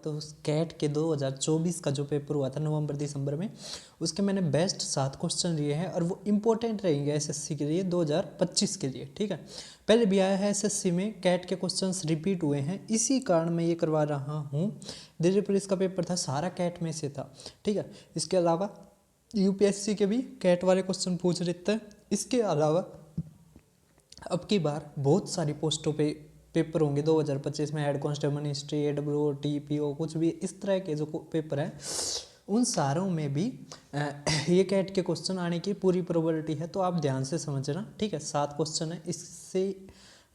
तो उस कैट के 2024 का जो पेपर हुआ था नवंबर दिसंबर में, उसके मैंने बेस्ट 7 क्वेश्चन लिए हैं और वो इम्पोर्टेंट रहेंगे एसएससी के लिए 2025 के लिए। ठीक है, पहले भी आया है एसएससी में, कैट के क्वेश्चंस रिपीट हुए हैं, इसी कारण मैं ये करवा रहा हूँ। दिल्ली पुलिस का पेपर था, सारा कैट में से था। ठीक है, इसके अलावा यूपीएससी के भी कैट वाले क्वेश्चन पूछ लेते हैं। इसके अलावा अब की बार बहुत सारी पोस्टों पे पेपर होंगे 2025 में, हेड कांस्टेबल मिनिस्ट्री, एडब्ल्यू, टीपीओ, कुछ भी इस तरह के जो पेपर हैं उन सारों में भी ये कैट के क्वेश्चन आने की पूरी प्रोबेबिलिटी है। तो आप ध्यान से समझना। ठीक है, 7 क्वेश्चन है इससे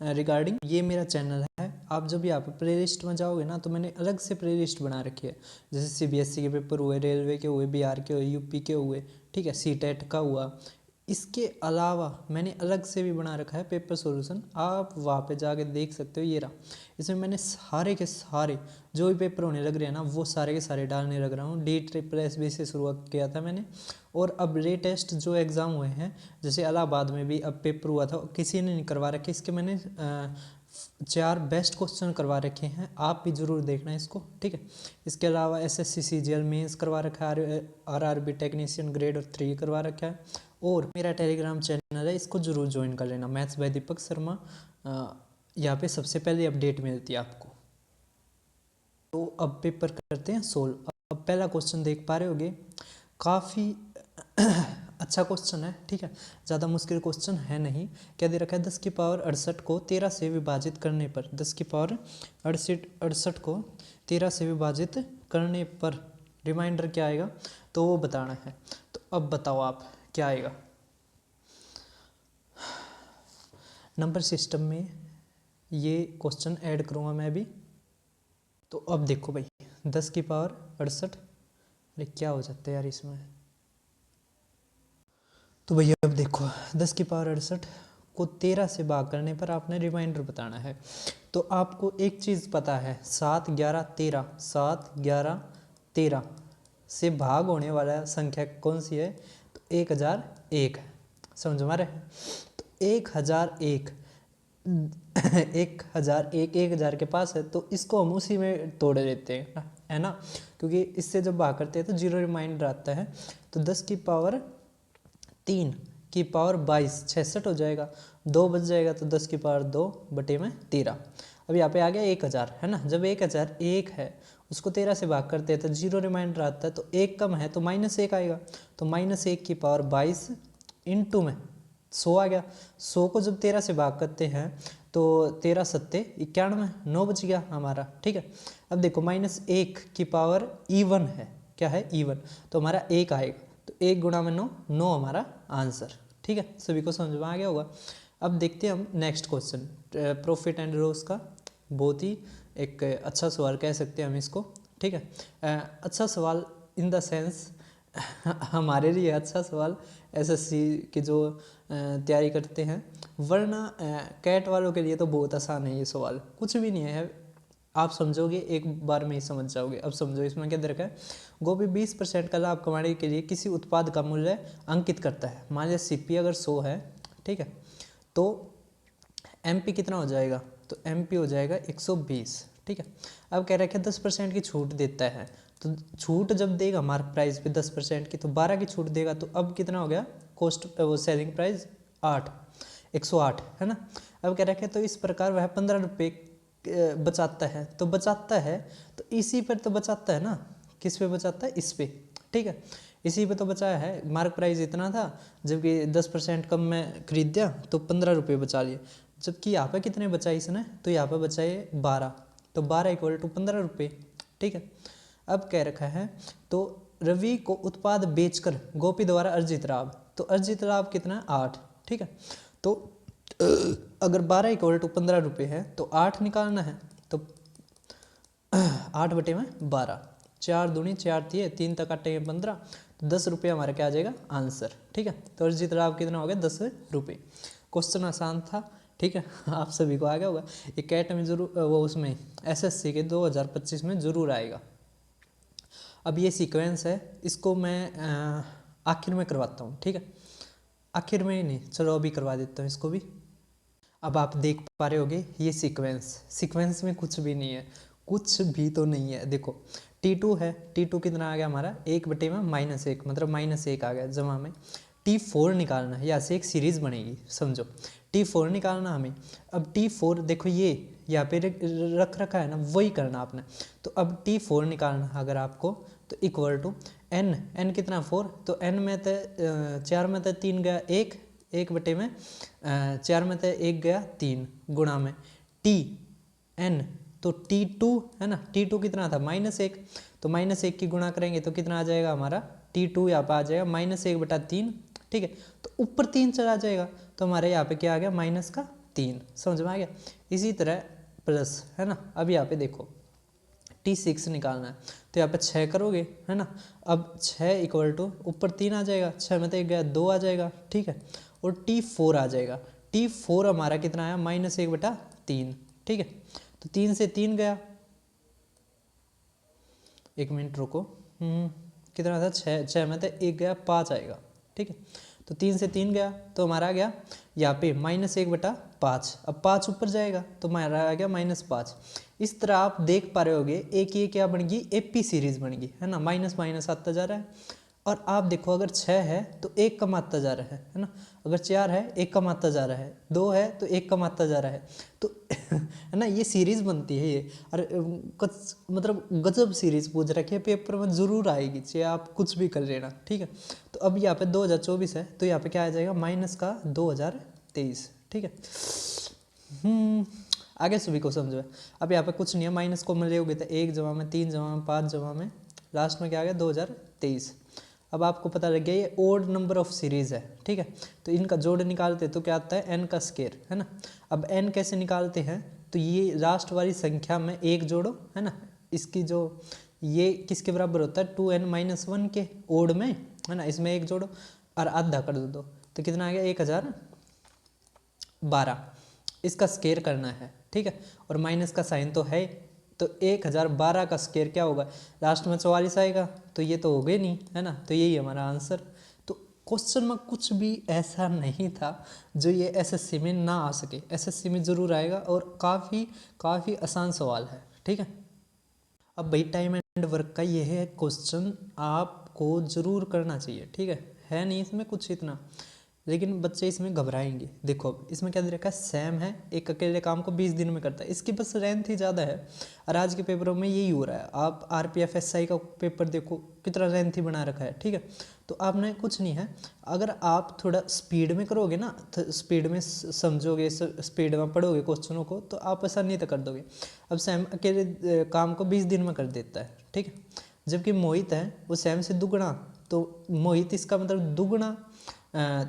रिगार्डिंग। ये मेरा चैनल है, आप जब यहाँ पे प्ले लिस्ट में जाओगे ना तो मैंने अलग से प्ले लिस्ट बना रखी है। जैसे सीबीएसई के पेपर हुए, रेलवे के हुए, बिहार के हुए, यूपी के हुए, ठीक है, सीटेट का हुआ। इसके अलावा मैंने अलग से भी बना रखा है पेपर सॉल्यूशन, आप वहाँ पे जाके देख सकते हो। ये रहा, इसमें मैंने सारे के सारे जो भी पेपर होने लग रहे हैं ना वो सारे के सारे डालने लग रहा हूँ। DSSB से शुरुआत किया था मैंने, और अब लेटेस्ट जो एग्ज़ाम हुए हैं, जैसे इलाहाबाद में भी अब पेपर हुआ था, किसी ने नहीं करवा रखे, इसके मैंने 4 बेस्ट क्वेश्चन करवा रखे हैं, आप भी ज़रूर देखना इसको। ठीक है, इसके अलावा SSC CGL मेंस करवा रखा है, RRB टेक्नीशियन ग्रेड 3 करवा रखा है, और मेरा टेलीग्राम चैनल है, इसको जरूर ज्वाइन कर लेना, मैथ्स बाय दीपक शर्मा। यहाँ पे सबसे पहले अपडेट मिलती है आपको। तो अब पेपर करते हैं सोल्व। अब पहला क्वेश्चन देख पा रहे होगे, काफ़ी अच्छा क्वेश्चन है। ठीक है, ज़्यादा मुश्किल क्वेश्चन है नहीं। क्या दे रखा है, 10 की पावर 68 को 13 से विभाजित करने पर, 10 की पावर 68 को 13 से विभाजित करने पर रिमाइंडर क्या आएगा, तो वो बताना है। तो अब बताओ आप क्या आएगा। नंबर सिस्टम में ये क्वेश्चन ऐड करूँगा मैं भी। तो अब देखो भाई, 10 की पावर 68, अरे क्या हो जाता है यार इसमें। तो भैया अब देखो, 10 की पावर 68 को 13 से भाग करने पर आपने रिमाइंडर बताना है। तो आपको एक चीज़ पता है, 7 11 13, 7 11 13 से भाग होने वाला संख्या कौन सी है, तो 1001 है। समझ में आ रहा है। तो 1001 1000 के पास है, तो इसको हम उसी में तोड़ देते हैं, है ना, क्योंकि इससे जब भाग करते हैं तो 0 रिमाइंडर आता है। तो 10 की पावर 3 की पावर 22, 66 हो जाएगा, 2 बच जाएगा, तो 10 की पावर 2 बटे में 13। अब यहाँ पे आ गया 1000, है ना। जब 1001 है उसको 13 से भाग करते हैं तो 0 रिमाइंडर आता है, तो 1 कम है तो -1 आएगा, तो -1 की पावर 22 इंटू में 100 आ गया। 100 को जब 13 से भाग करते हैं तो 13 सत्ते 91, 9 बच गया हमारा। ठीक है, अब देखो -1 की पावर E1 है, क्या है E1, तो हमारा 1 आएगा, तो 1 गुणा में 9, 9 हमारा आंसर। ठीक है, सभी को समझ में आ गया होगा। अब देखते हैं हम next question, profit and loss का। बहुत ही एक अच्छा सवाल कह सकते हैं हम इसको। ठीक है, अच्छा सवाल इन द सेंस हमारे लिए अच्छा सवाल एसएससी की जो तैयारी करते हैं, वरना कैट वालों के लिए तो बहुत आसान है ये सवाल, कुछ भी नहीं है, आप समझोगे एक बार में ही समझ जाओगे। अब समझो, इसमें क्या दे रखा है, गोभी 20% का लाभ कमाने के लिए किसी उत्पाद का मूल्य अंकित करता है। मान लिया सीपी अगर 100 है, ठीक है, तो एमपी कितना हो जाएगा, तो एमपी हो जाएगा 120। ठीक है, अब कह रखा है 10% की छूट देता है, तो छूट जब देगा हमारे प्राइस पे 10% की, तो 12 की छूट देगा, तो अब कितना हो गया कॉस्ट, वो सेलिंग प्राइस 108, है ना। अब कह रखा है तो इस प्रकार वह 15 रुपये बचाता है, तो बचाता है तो इसी पर तो बचाता है ना, किस पे बचाता है, इस पे। ठीक है, इसी पे तो बचाया है। मार्क प्राइस इतना था, जबकि 10% कम में खरीद दिया तो 15 रुपये बचा लिए, जबकि यहाँ पे कितने बचाए इसने, तो यहाँ पे बचाए 12, तो 12 इक्वल टू 15 रुपये। ठीक है, अब कह रखा है तो रवि को उत्पाद बेचकर गोपी द्वारा अर्जित लाभ, तो अर्जित लाभ कितना, 8। ठीक है, तो अगर 12 इक्वल टू 15 रुपये है तो 8 निकालना है, तो 8 बटे में 12, 4 दूनी 4 तिये 3 तक काटेंगे 15, तो 10 रुपये हमारा क्या आ जाएगा आंसर। ठीक है, तो अर्जित लाभ कितना हो गया, 10 रुपये। क्वेश्चन आसान था। ठीक है, आप सभी को आ गया होगा। ये कैट में जरूर, वो उसमें एसएससी के 2025 में जरूर आएगा। अब ये सीक्वेंस है, इसको मैं आखिर में करवाता हूँ। ठीक है, आखिर में ही नहीं, चलो अभी करवा देता हूँ इसको भी। अब आप देख पा रहे होगे ये सीक्वेंस में कुछ भी नहीं है, कुछ भी तो नहीं है। देखो T2 है, T2 कितना आ गया हमारा 1/(-1), मतलब -1 आ गया जमा में। T4 निकालना है, यहाँ से एक सीरीज बनेगी, समझो। T4 निकालना हमें। अब T4 देखो ये यहाँ पे रख रखा है ना, वही करना आपने। तो अब T4 निकालना अगर आपको, तो इक्वल टू n कितना 4, तो n में तो 4 में तो 3 गया 1, 1/4 में तो 1 गया 3, गुणा में n, तो T2 है ना, T2 कितना था -1, तो -1 की गुणा करेंगे तो कितना आ जाएगा हमारा T2 यहाँ पर आ जाएगा -1/3, ठीक है। तो ऊपर 3 चला जाएगा, तो हमारे यहाँ पे क्या आ गया -3, समझ में आ गया। इसी तरह प्लस है ना। अब यहाँ पे देखो T6 निकालना है, तो यहाँ पे 6 करोगे है ना। अब 6 इक्वल टू ऊपर 3 आ जाएगा, 6 में तो 1 गया 2 आ जाएगा, ठीक है। और T4 आ जाएगा, T4 हमारा कितना आया -1/3, ठीक है। तो 3 से 3 गया, 1 मिनट रुको, कितना था 6 में तो 1 गया 5 आएगा, ठीक है। तो 3 से 3 गया, तो हमारा आ गया यहाँ पे -1/5। अब 5 ऊपर जाएगा तो हमारा आ गया -5। इस तरह आप देख पा रहे होगे एक ये क्या बन गई, एपी सीरीज बन गई है ना, माइनस माइनस आता जा रहा है। और आप देखो अगर 6 है तो 1 कम आता जा रहा है ना, अगर 4 है 1 कम आता जा रहा है, 2 है तो 1 कम आता जा रहा है, तो है ना ये सीरीज बनती है ये। और कुछ मतलब गजब सीरीज पूछ रखी है, पेपर में जरूर आएगी, चाहे आप कुछ भी कर लेना, ठीक है। तो अब यहाँ पे 2024 है, तो यहाँ पे क्या आ जाएगा -2023, ठीक है। आगे सभी को समझो। अब यहाँ पे कुछ नहीं है, माइनस कॉमन लोगे तो 1 जमा में 3 जमा में 5 जमा में लास्ट में क्या आ गया 2023। अब आपको पता लग गया ये ओड नंबर ऑफ सीरीज है, ठीक है। तो इनका जोड़ निकालते तो क्या आता है n का स्क्वायर, है ना। अब n कैसे निकालते हैं, तो ये लास्ट वाली संख्या में 1 जोड़ो, है ना। इसकी जो ये किसके बराबर होता है 2n-1 के ओड में, है ना। इसमें 1 जोड़ो और आधा कर दो, तो कितना आ गया 1012। इसका स्क्वायर करना है, ठीक है। और माइनस का साइन तो है, तो 1012 का स्क्वायर क्या होगा, लास्ट में 44 आएगा, तो ये तो हो गए नहीं, है ना। तो यही हमारा आंसर। तो क्वेश्चन में कुछ भी ऐसा नहीं था जो ये एसएससी में ना आ सके, एसएससी में ज़रूर आएगा और काफ़ी आसान सवाल है, ठीक है। अब भाई टाइम एंड वर्क का ये है क्वेश्चन, आपको ज़रूर करना चाहिए, ठीक है नहीं इसमें कुछ इतना, लेकिन बच्चे इसमें घबराएंगे। देखो अब इसमें क्या दे रखा है, सैम है एक अकेले काम को 20 दिन में करता है, इसकी बस रेंथ ही ज़्यादा है। और आज के पेपरों में यही हो रहा है, आप आरपीएफ एसआई का पेपर देखो कितना रेंथ ही बना रखा है, ठीक है। तो आपने कुछ नहीं है, अगर आप थोड़ा स्पीड में करोगे ना, तो स्पीड में समझोगे, स्पीड में पढ़ोगे क्वेश्चनों को, तो आप आसानी तो कर दोगे। अब सैम अकेले काम को 20 दिन में कर देता है, ठीक है। जबकि मोहित है वो सैम से दुगना, तो मोहित इसका मतलब दुगना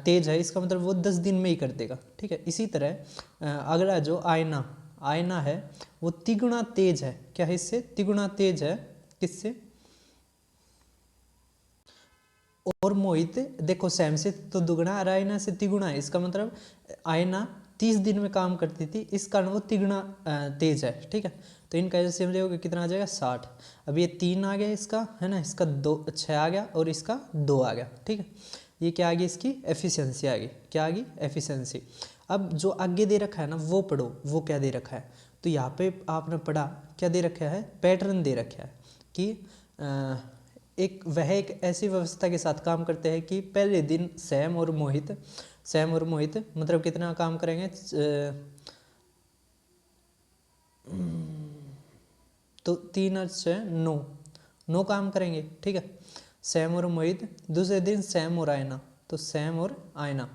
तेज है, इसका मतलब वो 10 दिन में ही कर देगा, ठीक है। इसी तरह अगला जो आयना है वो तिगुना तेज है, क्या है इससे तिगुना तेज है, किससे, और मोहित देखो सैम से तो दुगना और आयना से तिगुना है, इसका मतलब आयना 30 दिन में काम करती थी, इस कारण वो तिगुना तेज है, ठीक है। तो इनका ऐसे समझोगे कितना आ जाएगा 60। अब ये 3 आ गया इसका, है ना, इसका 6 आ गया और इसका 2 आ गया, ठीक है। ये क्या आ गई इसकी एफिशिएंसी आ गई, क्या आ गई एफिशिएंसी। अब जो आगे दे रखा है ना वो पढ़ो, वो क्या दे रखा है, तो यहाँ पे आपने पढ़ा क्या दे रखा है, पैटर्न दे रखा है कि वह एक ऐसी व्यवस्था के साथ काम करते हैं कि पहले दिन सैम और मोहित मतलब कितना काम करेंगे, तो 3 और 6 9 काम करेंगे, ठीक है। सैम और मोहित, दूसरे दिन सैम और आयना, तो सैम और आयना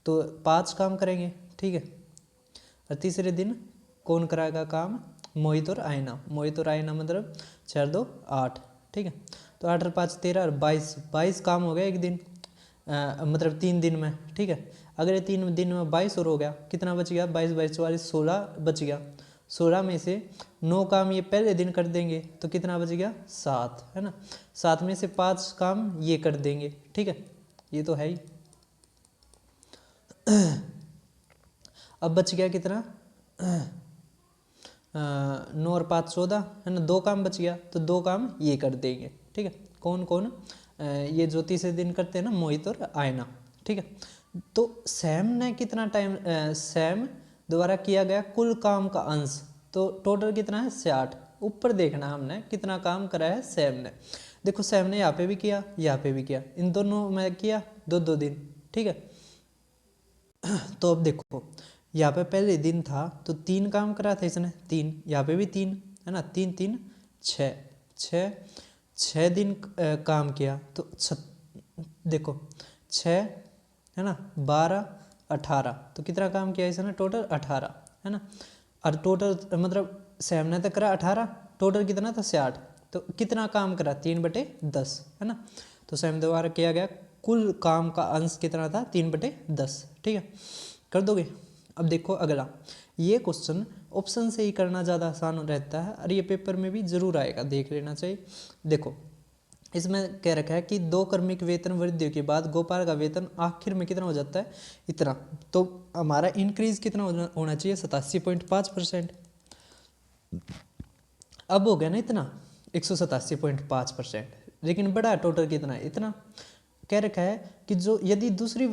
तो 5 काम करेंगे, ठीक है। और तीसरे दिन कौन कराएगा काम, मोहित और आयना मतलब 4 2 8, ठीक है। तो 8 और 5 13 और 22 काम हो गया एक दिन, मतलब 3 दिन में, ठीक है। अगर ये 3 दिन में 22 और हो गया, कितना बच गया 22 22 44 16 बच गया। 16 में से 9 काम ये पहले दिन कर देंगे, तो कितना बच गया 7, है ना। 7 में से 5 काम ये कर देंगे, ठीक है, ये तो है ही। अब बच गया कितना 9 और 5 14, है ना, 2 काम बच गया, तो 2 काम ये कर देंगे, ठीक है। कौन कौन, ये जो तीसरे दिन करते हैं ना मोहित और आयना, ठीक है। तो सैम ने कितना टाइम, सैम द्वारा किया गया कुल काम का अंश, तो टोटल कितना है 60, ऊपर देखना हमने कितना काम करा है सैम ने। देखो सैम ने यहाँ पे भी किया, यहाँ पे भी किया, इन दोनों में किया 2-2 दिन, ठीक है। तो अब देखो यहाँ पे पहले दिन था तो 3 काम करा था इसने, 3, यहाँ पे भी 3 है ना, 3 3 6, 6 दिन काम किया तो देखो 6 है ना, 12 18, तो कितना काम किया इसने टोटल 18 है ना। और टोटल मतलब सैम ने तो करा 18, टोटल कितना था 60, तो कितना काम करा 3/10 है ना। तो सैम द्वारा किया गया कुल काम का अंश कितना था 3/10, ठीक है, कर दोगे। अब देखो अगला, ये क्वेश्चन ऑप्शन से ही करना ज़्यादा आसान रहता है और ये पेपर में भी जरूर आएगा, देख लेना चाहिए। देखो इसमें कह रखा है कि 2 क्रमिक वेतन वृद्धियों के बाद गोपाल का वेतन आखिर में कितना हो जाता है, इतना। तो हमारा इंक्रीज कितना होना चाहिए 87.5%। अब हो गया ना इतना 187.5%, लेकिन बड़ा टोटल कितना है, इतना। कह रखा है कि जो यदि दूसरी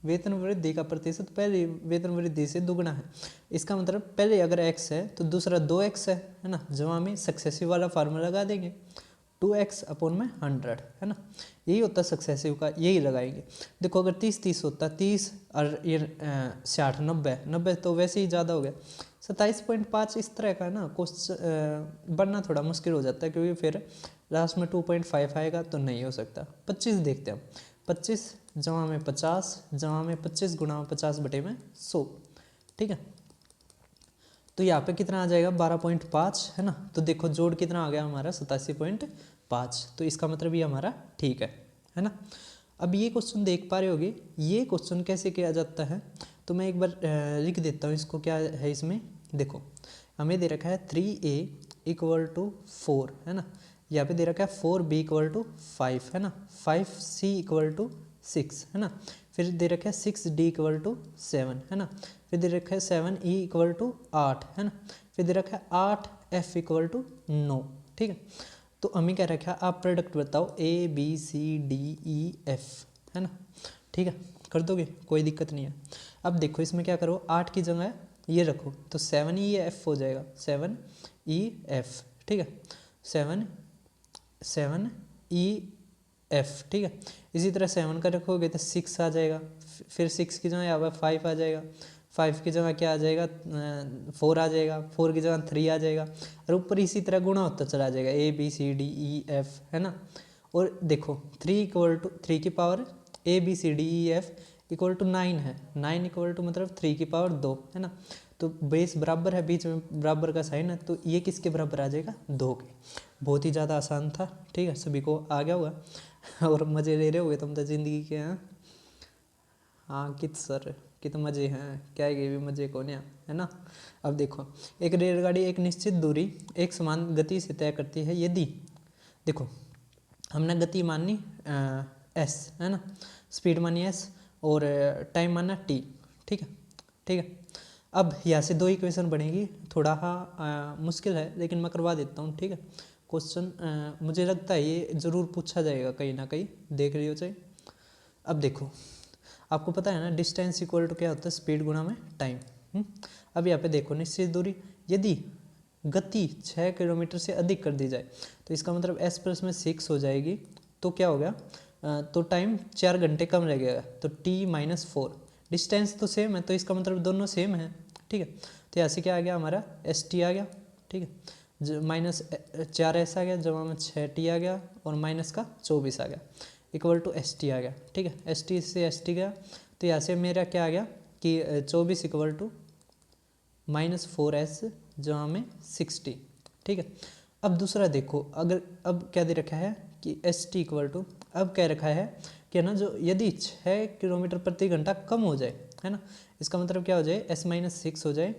वेतन वृद्धि का प्रतिशत पहली वेतन वृद्धि से दुगना है, इसका मतलब पहले अगर x है तो दूसरा 2x है ना, जमा में सक्सेसिव वाला फार्मूला लगा देंगे 2x/100 है ना, यही होता है सक्सेसिव का, यही लगाएंगे। देखो अगर 30-30 होता 30 और ये 60 90 तो वैसे ही ज़्यादा हो गया। 27.5 इस तरह का ना क्वेश्चन बनना थोड़ा मुश्किल हो जाता है, क्योंकि फिर लास्ट में 2.5 आएगा तो नहीं हो सकता। 25 देखते हैं, 25 जमा में 50 जमा में 25 गुणा 50/100, ठीक है। तो यहाँ पे कितना आ जाएगा 12.5 है ना। तो देखो जोड़ कितना आ गया हमारा 87.5, तो इसका मतलब ये हमारा ठीक है ना। अब ये क्वेश्चन देख पा रहे होगे, ये क्वेश्चन कैसे किया जाता है, तो मैं एक बार लिख देता हूँ इसको। क्या है इसमें, देखो हमें दे रखा है 3a = 4 है ना, यहाँ पे दे रखा है 4b = 5 है ना, 5c = 6 है ना, फिर दे रखा है 6d = 7 है ना, फिर दे रखा है 7e = 8 है ना, फिर दे रखा है 8f = 9, ठीक है। तो हमें क्या रखा है, आप प्रोडक्ट बताओ ABCDEF है ना, ठीक है, कर दोगे कोई दिक्कत नहीं है। अब देखो इसमें क्या करो, 8 की जगह ये रखो तो 7EF हो जाएगा, 7EF, ठीक है, 7EF, ठीक है। इसी तरह 7 का रखोगे तो 6 आ जाएगा, फिर 6 की जगह यहाँ पर 5 आ जाएगा, 5 की जगह क्या आ जाएगा 4 आ जाएगा, 4 की जगह 3 आ जाएगा, और ऊपर इसी तरह गुणा होता चला जाएगा ABCDEF है ना। और देखो 3 की पावर ABCDEF = 9 है, 9 = मतलब 3 की पावर 2 है ना। तो बेस बराबर है, बीच में बराबर का साइन है, तो ये किसके बराबर आ जाएगा 2 के। बहुत ही ज़्यादा आसान था, ठीक है, सभी को आ गया होगा और मज़े ले रहे होगे तुम तो ज़िंदगी के। हाँ कित सर कित मज़े हैं, क्या ये भी मज़े को नहीं है ना। अब देखो एक रेलगाड़ी एक निश्चित दूरी एक समान गति से तय करती है, यदि देखो हमने गति मानी s है ना, स्पीड मानी s और टाइम माना t, ठीक है। अब यहाँ से 2 इक्वेशन बनेगी, थोड़ा मुश्किल है लेकिन मैं करवा देता हूँ, ठीक है। क्वेश्चन मुझे लगता है ये ज़रूर पूछा जाएगा कहीं ना कहीं, देख रही हो चाहे। अब देखो आपको पता है ना डिस्टेंस इक्वल टू क्या होता है, स्पीड गुणा में टाइम। अब यहाँ पे देखो निश्चित दूरी, यदि गति 6 किलोमीटर से अधिक कर दी जाए तो इसका मतलब s प्लस में 6 हो जाएगी, तो क्या हो गया तो टाइम 4 घंटे कम लगेगा, तो t-4। डिस्टेंस तो सेम है तो इसका मतलब दोनों सेम है, ठीक है। तो यहाँ से क्या आ गया हमारा st आ गया, ठीक है, -4s आ गया, जमा में 6t आ गया और माइनस का 24 आ गया = st आ गया, ठीक है। st से st गया तो यहाँ से मेरा क्या आ गया कि 24 = -4s जमा में 60, ठीक है। अब दूसरा देखो, अगर अब क्या दे रखा है कि st = अब क्या रखा है कि ना जो यदि 6 किलोमीटर प्रति घंटा कम हो जाए है ना, इसका मतलब क्या हो जाए s-6 हो जाए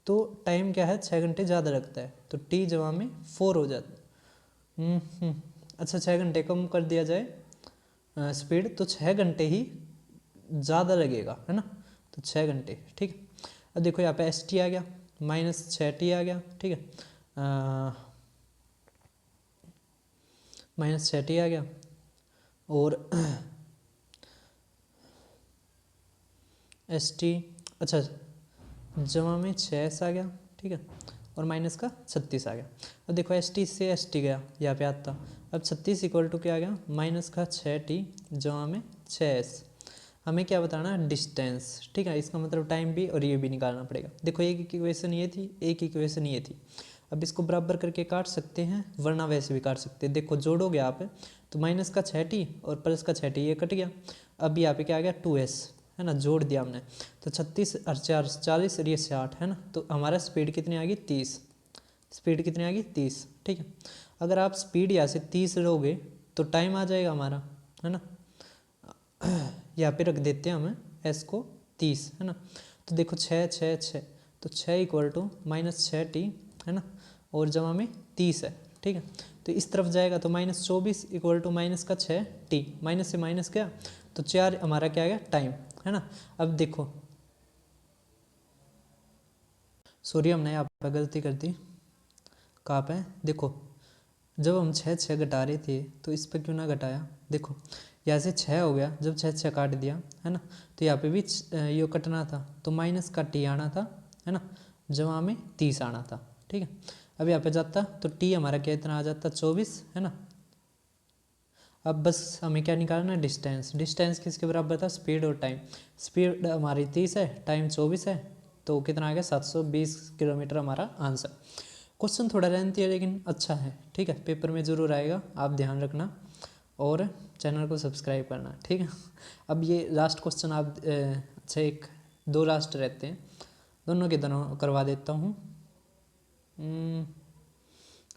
तो टाइम क्या है 6 घंटे ज़्यादा लगता है, तो t जमा में 4 हो जाता है। अच्छा 6 घंटे कम कर दिया जाए स्पीड तो 6 घंटे ही ज़्यादा लगेगा है ना, तो 6 घंटे, ठीक है। अब देखो यहाँ पे st आ गया -6t आ गया, ठीक है, -6t आ गया और st, अच्छा जमा में 6s आ गया, ठीक है, और माइनस का 36 आ गया। अब देखो ST से ST गया, यहाँ पे आता, अब 36 इक्वल टू क्या आ गया, माइनस का 6t जमा में 6s। हमें क्या बताना है, डिस्टेंस, ठीक है, इसका मतलब टाइम भी और ये भी निकालना पड़ेगा। देखो एक इक्वेशन ये थी, एक इक्वेशन ये थी। अब इसको बराबर करके काट सकते हैं, वरना वैसे भी काट सकते हैं। देखो जोड़ोगे आप तो माइनस का 6t और प्लस का 6t ये कट गया। अब यहाँ पे क्या आ गया 2s, है ना, जोड़ दिया हमने, तो 36 और 4 40 और ये 60, है ना, तो हमारा स्पीड कितनी आ गई 30। स्पीड कितनी आ गई 30, ठीक है। अगर आप स्पीड यहाँ से 30 लोगे तो टाइम आ जाएगा हमारा, है ना, यहाँ पे रख देते हैं हमें s को 30, है ना। तो देखो 6 6 6, तो 6 इक्वल टू माइनस 6t, है ना, और जमा में 30 है, ठीक है। तो इस तरफ जाएगा तो माइनस 24 इक्वल टू माइनस का 6t, माइनस से माइनस गया तो 4 हमारा क्या आ गया टाइम, है ना। अब देखो सॉरी हमने यहाँ पर गलती कर दी, कहाँ पे, देखो जब हम 6 6 घटा रहे थे तो इस पर क्यों ना घटाया। देखो यहाँ से 6 हो गया, जब 6 6 काट दिया, है ना, तो यहाँ पे भी ये कटना था, तो माइनस का t आना था, है ना, जमा में 30 आना था, ठीक है। अब यहाँ पे जाता तो t हमारा क्या इतना आ जाता 24, है ना। अब बस हमें क्या निकालना है, डिस्टेंस। डिस्टेंस किसके बराबर था, स्पीड और टाइम। स्पीड हमारी 30 है, टाइम 24 है, तो कितना आ गया 720 किलोमीटर हमारा आंसर। क्वेश्चन थोड़ा लेंथी है लेकिन अच्छा है, ठीक है, पेपर में ज़रूर आएगा, आप ध्यान रखना और चैनल को सब्सक्राइब करना, ठीक है। अब ये लास्ट क्वेश्चन आप अच्छा एक दो लास्ट रहते हैं, दोनों के दोनों करवा देता हूँ।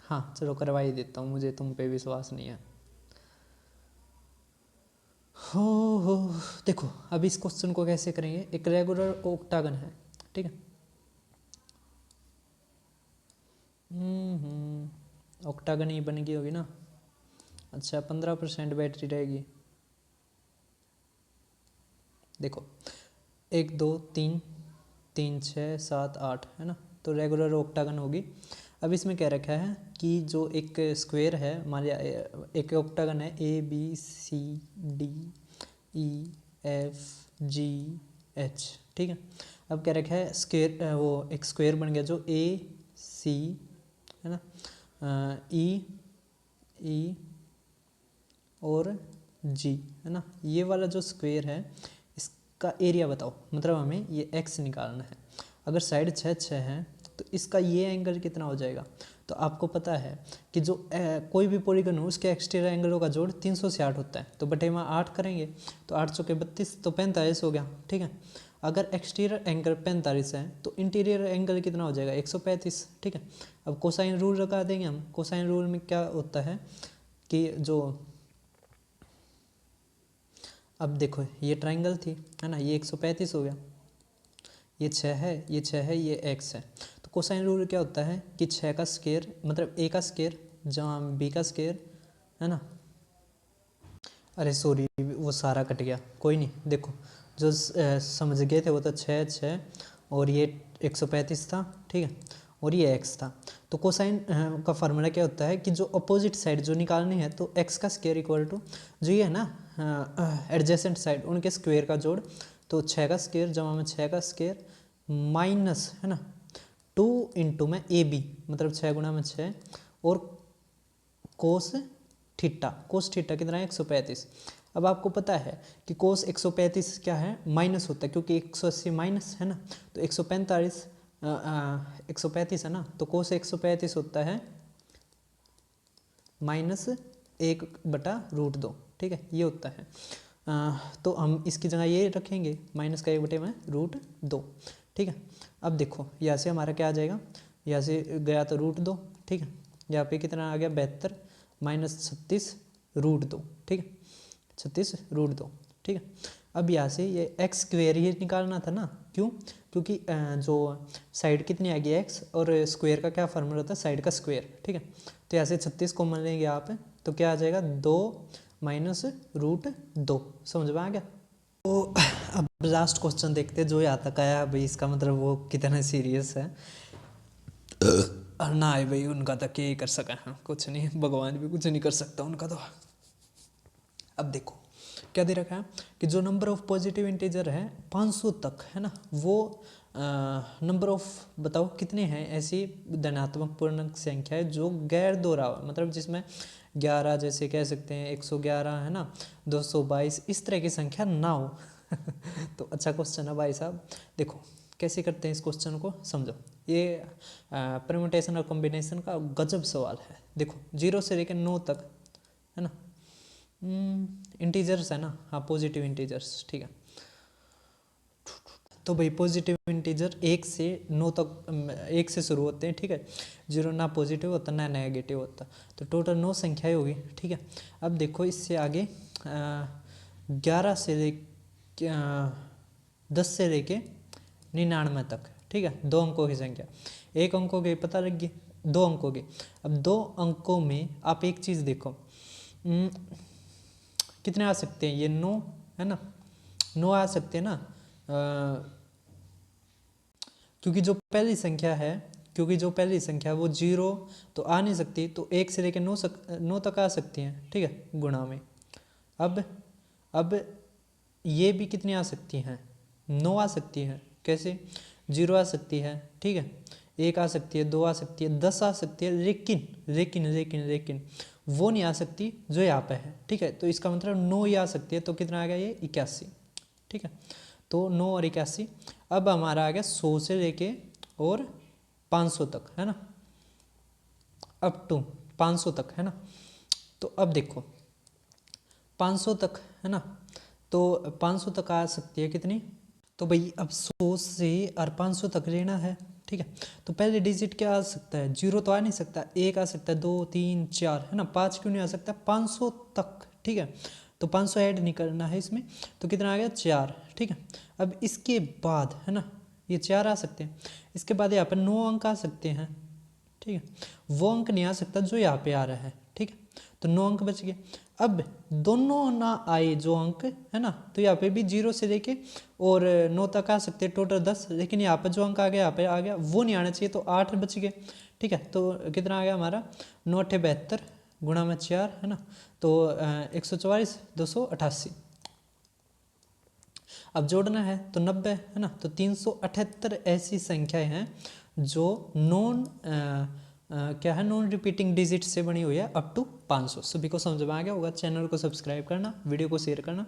हाँ चलो करवा ही देता हूँ, मुझे तुम पे विश्वास नहीं है। हो देखो अब इस क्वेश्चन को कैसे करेंगे, एक रेगुलर ऑक्टागन है, ठीक है। ऑक्टागन ही बन गई होगी ना। अच्छा 15% बैटरी रहेगी। देखो 1 2 3 3 6 7 8, है ना, तो रेगुलर ऑक्टागन होगी। अब इसमें क्या रखा है कि जो एक स्क्वायर है, मान लिया एक ऑक्टागन है ABCDEFGH, ठीक है। अब क्या रखा है स्क्वायर, वो एक स्क्वायर बन गया जो AC, है ना, E और G, है ना, ये वाला जो स्क्वायर है इसका एरिया बताओ, मतलब हमें ये x निकालना है। अगर साइड 6 6 है तो इसका ये एंगल कितना हो जाएगा। तो आपको पता है कि जो कोई भी पॉलीगन हो उसके एक्सटीरियर एंगलों का जोड़ 360 होता है, तो बटे में 8 करेंगे तो 8 चौके 32, तो 45 हो गया, ठीक है। अगर एक्सटीरियर एंगल 45 है तो इंटीरियर एंगल कितना हो जाएगा 135, ठीक है। अब कोसाइन रूल लगा देंगे हम। कोसाइन रूल में क्या होता है कि जो, अब देखो ये ट्राइंगल थी, है ना, ये 135 हो गया, ये 6 है, ये 6 है, ये x है। तो कोसाइन रूल क्या होता है कि 6 का स्क्वायर मतलब a का स्क्वायर जमा b का स्क्वायर, है ना। अरे सॉरी वो सारा कट गया, कोई नहीं। देखो जो समझ गए थे वो तो 6 6 और ये 135 था, ठीक है, और ये x था। तो कोसाइन का फार्मूला क्या होता है कि जो अपोजिट साइड जो निकालनी है तो x का स्क्वायर इक्वल टू जो ये है ना एडजेसेंट साइड उनके स्क्वायर का जोड़, तो 6 का स्क्वायर जमा में 6 का स्क्वायर माइनस, है ना, 2 इंटू में AB मतलब 6 गुणा में 6 और कोस थीटा। कोस थीटा कितना है 135। अब आपको पता है कि कोस 135 क्या है, माइनस होता है, क्योंकि 180 माइनस है ना, तो 135 135 है ना, तो कोस 135 होता है -1/√2, ठीक है, ये होता है। तो हम इसकी जगह ये रखेंगे -1/√2, ठीक है। अब देखो यहाँ से हमारा क्या आ जाएगा, यहाँ से गया तो √2, ठीक है, यहाँ पे कितना आ गया 72 -36√2, ठीक है, 36√2, ठीक है। अब यहाँ से ये x स्क्वेयर ही निकालना था ना, क्यों, क्योंकि जो साइड कितनी आ गई x और स्क्वेयर का क्या फार्मूला होता है साइड का स्क्वेयर, ठीक है। तो यहाँ से 36 कॉमन लेंगे आप, तो क्या आ जाएगा 2 -√2, समझ में आ गया। तो अब लास्ट क्वेश्चन देखते हैं जो यहाँ तक आया भाई, इसका मतलब वो कितना सीरियस है। ना है भाई उनका तो क्या ही कर सका है, कुछ नहीं, भगवान भी कुछ नहीं कर सकता उनका तो। अब देखो क्या दे रखा है कि जो नंबर ऑफ पॉजिटिव इंटीजर है 500 तक, है ना, वो नंबर ऑफ बताओ कितने हैं ऐसी धनात्मक पूर्णांक संख्याएं जो गैर दोहराव, मतलब जिसमें 11 जैसे कह सकते हैं 111 है ना, 222 इस तरह की संख्या ना हो। तो अच्छा क्वेश्चन है भाई साहब। देखो कैसे करते हैं इस क्वेश्चन को, समझो। ये परम्यूटेशन और कॉम्बिनेशन का गजब सवाल है। देखो 0 से लेकर 9 तक है ना, इंटीजर्स है ना, हाँ पॉजिटिव इंटीजर्स, ठीक है। तो भाई पॉजिटिव इंटीजर 1 से 9 तक 1 से शुरू होते हैं, ठीक है। 0 ना पॉजिटिव होता ना नेगेटिव होता, तो टोटल 9 संख्याएं होगी, ठीक है। अब देखो इससे आगे 11 से ले 10 से लेके 99 तक, ठीक है, 2 अंकों की संख्या। 1 अंकों की पता लग गई, 2 अंकों की। अब 2 अंकों में आप एक चीज़ देखो, कितने आ सकते हैं, ये 9 है ना, 9 आ सकते हैं ना, क्योंकि जो पहली संख्या है वो 0 तो आ नहीं सकती, तो 1 से लेकर 9 तक आ सकती हैं, ठीक है, गुणा में। अब ये भी कितनी आ सकती हैं, 9 आ सकती है। कैसे, 0 आ सकती है, ठीक है, 1 आ सकती है, 2 आ सकती है, 10 आ सकती है, लेकिन लेकिन लेकिन लेकिन वो नहीं आ सकती जो यहाँ पे है, ठीक है। तो इसका मतलब 9 ही आ सकती है, तो कितना आ गया ये 81, ठीक है। तो 9 और 81। अब हमारा आ गया 100 से लेके और 500 तक, है ना, अप टू 500 तक, है ना। तो अब देखो 500 तक, है ना, तो 500 तक आ सकती है कितनी, तो भाई अब 100 से और 500 तक लेना है, ठीक है। तो पहले डिजिट क्या आ सकता है, 0 तो आ नहीं सकता, 1 आ सकता है, 2 3 4, है ना, 5 क्यों नहीं आ सकता, 500 तक, ठीक है। तो 500 ऐड नहीं करना है इसमें, तो कितना आ गया 4, ठीक है। अब इसके बाद है ना, ये 4 आ सकते हैं, इसके बाद यहाँ पर 9 अंक आ सकते हैं, ठीक है। वो अंक नहीं आ सकता जो यहाँ पे आ रहा है, ठीक है, तो 9 अंक बच गए। अब दोनों ना आए जो अंक, है ना, तो यहाँ पे भी 0 से लेके और 9 तक आ सकते हैं, टोटल 10, लेकिन यहाँ पे जो अंक आ गया यहाँ पे आ गया, वो नहीं आना चाहिए, तो 8 बच गए, ठीक है। तो कितना आ गया हमारा 9 8 72 गुणा में 4, है ना, तो 144 288। अब जोड़ना है तो 90, है ना, तो 378 ऐसी संख्याएं हैं जो क्या है, नॉन रिपीटिंग डिजिट से बनी हुई है अप टू 500। सभी को समझ में आ गया होगा। चैनल को सब्सक्राइब करना, वीडियो को शेयर करना।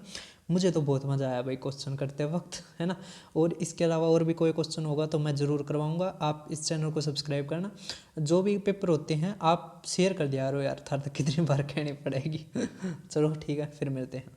मुझे तो बहुत मज़ा आया भाई क्वेश्चन करते वक्त, है ना। और इसके अलावा और भी कोई क्वेश्चन होगा तो मैं ज़रूर करवाऊंगा। आप इस चैनल को सब्सक्राइब करना। जो भी पेपर होते हैं आप शेयर कर दिया यार, थार तक कितनी बार कहनी पड़ेगी। चलो ठीक है, फिर मिलते हैं।